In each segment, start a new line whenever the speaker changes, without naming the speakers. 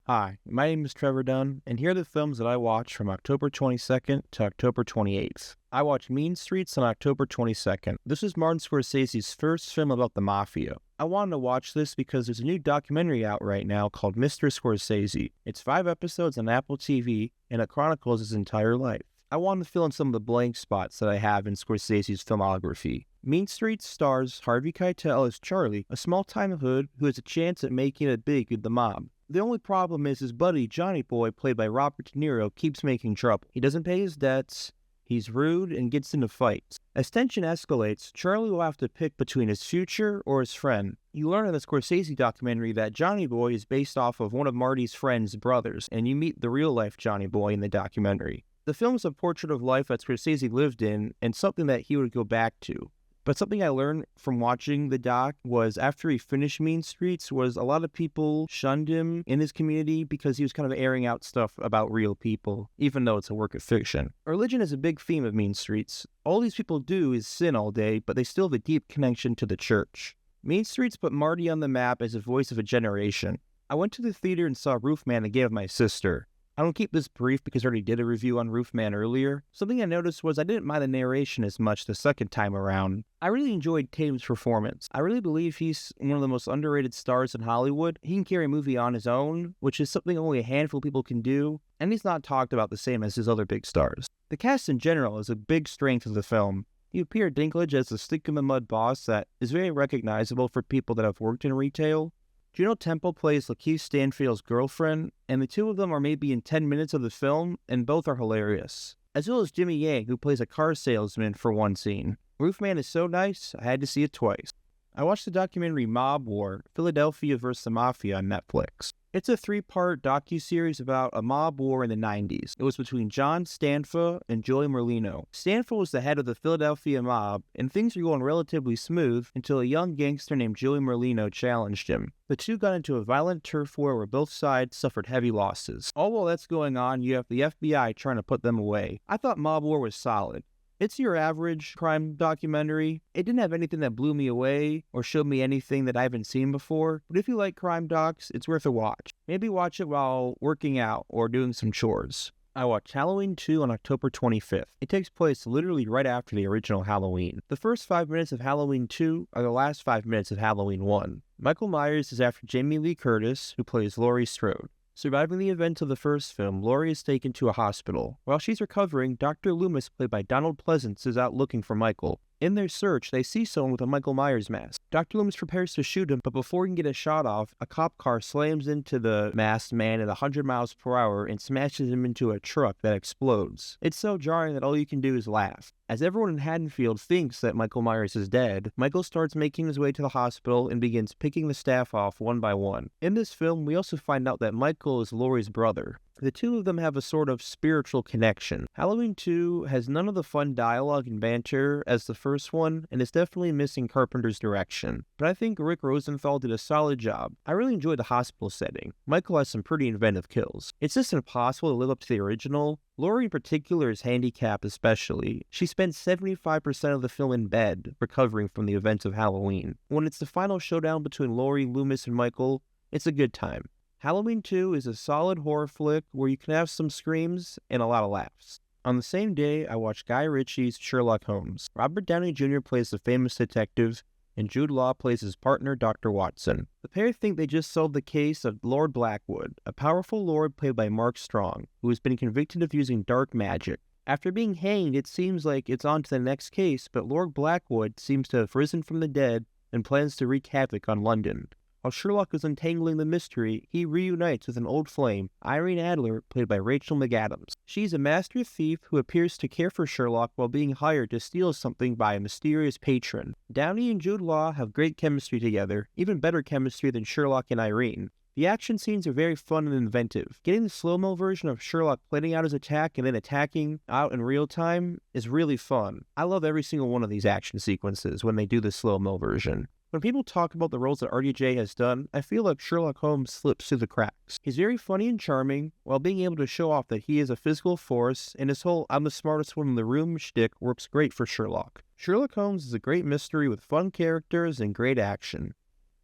Hi, my name is Trevor Dunn, and here are the films that I watched from October 22nd to October 28th. I watched Mean Streets on October 22nd. This is Martin Scorsese's first film about the Mafia. I wanted to watch this because there's a new documentary out right now called Mr. Scorsese. It's 5 episodes on Apple TV, and it chronicles his entire life. I wanted to fill in some of the blank spots that I have in Scorsese's filmography. Mean Streets stars Harvey Keitel as Charlie, a small-time hood who has a chance at making it big in the mob. The only problem is his buddy, Johnny Boy, played by Robert De Niro, keeps making trouble. He doesn't pay his debts, he's rude, and gets into fights. As tension escalates, Charlie will have to pick between his future or his friend. You learn in the Scorsese documentary that Johnny Boy is based off of one of Marty's friend's brothers, and you meet the real-life Johnny Boy in the documentary. The film is a portrait of life that Scorsese lived in, and something that he would go back to. But something I learned from watching the doc was after he finished Mean Streets was a lot of people shunned him in his community because he was kind of airing out stuff about real people, even though it's a work of fiction. Religion is a big theme of Mean Streets. All these people do is sin all day, but they still have a deep connection to the church. Mean Streets put Marty on the map as a voice of a generation. I went to the theater and saw Roofman again with my sister. I don't keep this brief because I already did a review on Roofman earlier. Something I noticed was I didn't mind the narration as much the second time around. I really enjoyed Tatum's performance. I really believe he's one of the most underrated stars in Hollywood. He can carry a movie on his own, which is something only a handful of people can do, and he's not talked about the same as his other big stars. The cast in general is a big strength of the film. You appear Dinklage as the stick-in-the-mud boss that is very recognizable for people that have worked in retail. Juno Temple plays Lakeith Stanfield's girlfriend, and the two of them are maybe in 10 minutes of the film, and both are hilarious. As well as Jimmy Yang, who plays a car salesman for one scene. Roofman is so nice, I had to see it twice. I watched the documentary Mob War, Philadelphia vs. the Mafia on Netflix. It's a 3-part docuseries about a mob war in the 90s. It was between John Stanfa and Joey Merlino. Stanfa was the head of the Philadelphia mob, and things were going relatively smooth until a young gangster named Joey Merlino challenged him. The two got into a violent turf war where both sides suffered heavy losses. All while that's going on, you have the FBI trying to put them away. I thought Mob War was solid. It's your average crime documentary. It didn't have anything that blew me away or showed me anything that I haven't seen before, but if you like crime docs, it's worth a watch. Maybe watch it while working out or doing some chores. I watched Halloween 2 on October 25th. It takes place literally right after the original Halloween. The first 5 minutes of Halloween 2 are the last 5 minutes of Halloween 1. Michael Myers is after Jamie Lee Curtis, who plays Laurie Strode. Surviving the events of the first film, Laurie is taken to a hospital. While she's recovering, Dr. Loomis, played by Donald Pleasance, is out looking for Michael. In their search, they see someone with a Michael Myers mask. Dr. Loomis prepares to shoot him, but before he can get a shot off, a cop car slams into the masked man at 100 miles per hour and smashes him into a truck that explodes. It's so jarring that all you can do is laugh. As everyone in Haddonfield thinks that Michael Myers is dead, Michael starts making his way to the hospital and begins picking the staff off one by one. In this film, we also find out that Michael is Laurie's brother. The two of them have a sort of spiritual connection. Halloween 2 has none of the fun dialogue and banter as the first one, and is definitely missing Carpenter's direction. But I think Rick Rosenthal did a solid job. I really enjoyed the hospital setting. Michael has some pretty inventive kills. It's just impossible to live up to the original. Laurie in particular is handicapped especially. She spends 75% of the film in bed, recovering from the events of Halloween. When it's the final showdown between Laurie, Loomis, and Michael, it's a good time. Halloween 2 is a solid horror flick where you can have some screams and a lot of laughs. On the same day, I watched Guy Ritchie's Sherlock Holmes. Robert Downey Jr. plays the famous detective, and Jude Law plays his partner, Dr. Watson. The pair think they just solved the case of Lord Blackwood, a powerful lord played by Mark Strong, who has been convicted of using dark magic. After being hanged, it seems like it's on to the next case, but Lord Blackwood seems to have risen from the dead and plans to wreak havoc on London. While Sherlock is untangling the mystery, he reunites with an old flame, Irene Adler, played by Rachel McAdams. She's a master thief who appears to care for Sherlock while being hired to steal something by a mysterious patron. Downey and Jude Law have great chemistry together, even better chemistry than Sherlock and Irene. The action scenes are very fun and inventive. Getting the slow-mo version of Sherlock planning out his attack and then attacking out in real time is really fun. I love every single one of these action sequences when they do the slow-mo version. When people talk about the roles that RDJ has done, I feel like Sherlock Holmes slips through the cracks. He's very funny and charming, while being able to show off that he is a physical force, and his whole "I'm the smartest one in the room" shtick works great for Sherlock. Sherlock Holmes is a great mystery with fun characters and great action.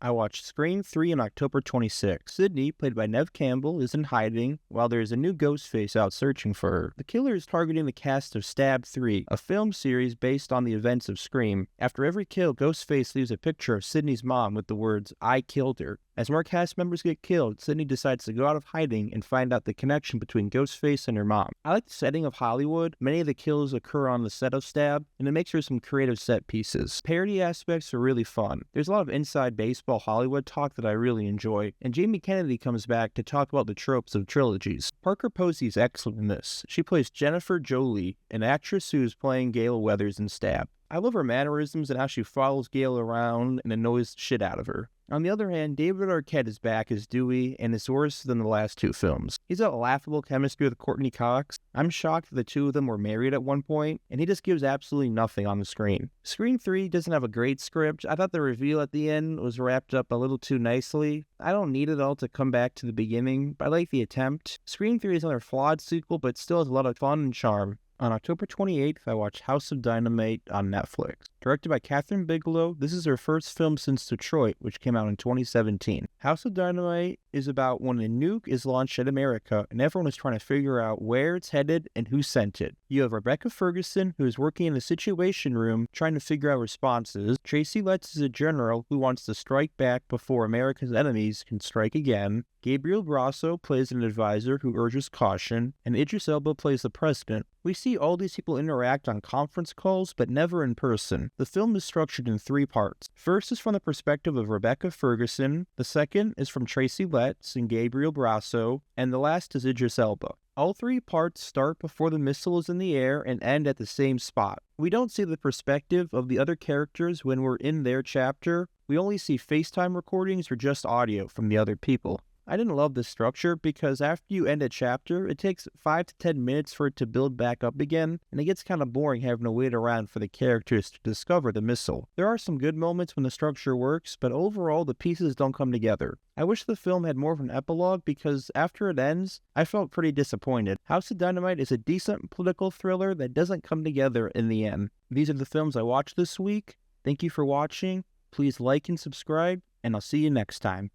I watched Scream 3 on October 26th. Sydney, played by Neve Campbell, is in hiding while there is a new Ghostface out searching for her. The killer is targeting the cast of Stab 3, a film series based on the events of Scream. After every kill, Ghostface leaves a picture of Sydney's mom with the words, "I killed her." As more cast members get killed, Sydney decides to go out of hiding and find out the connection between Ghostface and her mom. I like the setting of Hollywood. Many of the kills occur on the set of Stab, and it makes for some creative set pieces. Parody aspects are really fun. There's a lot of inside baseball Hollywood talk that I really enjoy, and Jamie Kennedy comes back to talk about the tropes of trilogies. Parker Posey is excellent in this. She plays Jennifer Jolie, an actress who is playing Gale Weathers in Stab. I love her mannerisms and how she follows Gale around and annoys the shit out of her. On the other hand, David Arquette is back as Dewey and is worse than the last two films. He's got laughable chemistry with Courtney Cox. I'm shocked that the two of them were married at one point, and he just gives absolutely nothing on the screen. Scream 3 doesn't have a great script. I thought the reveal at the end was wrapped up a little too nicely. I don't need it all to come back to the beginning, but I like the attempt. Scream 3 is another flawed sequel, but still has a lot of fun and charm. On October 28th, I watched House of Dynamite on Netflix. Directed by Catherine Bigelow, this is her first film since Detroit, which came out in 2017. House of Dynamite is about when a nuke is launched at America and everyone is trying to figure out where it's headed and who sent it. You have Rebecca Ferguson, who is working in the Situation Room trying to figure out responses. Tracy Letts is a general who wants to strike back before America's enemies can strike again. Gabriel Brasso plays an advisor who urges caution, and Idris Elba plays the president. We see all these people interact on conference calls, but never in person. The film is structured in three parts. First is from the perspective of Rebecca Ferguson, the second is from Tracy Letts and Gabriel Brasso, and the last is Idris Elba. All three parts start before the missile is in the air and end at the same spot. We don't see the perspective of the other characters when we're in their chapter. We only see FaceTime recordings or just audio from the other people. I didn't love this structure because after you end a chapter, it takes 5 to 10 minutes for it to build back up again, and it gets kind of boring having to wait around for the characters to discover the missile. There are some good moments when the structure works, but overall the pieces don't come together. I wish the film had more of an epilogue because after it ends, I felt pretty disappointed. House of Dynamite is a decent political thriller that doesn't come together in the end. These are the films I watched this week. Thank you for watching. Please like and subscribe, and I'll see you next time.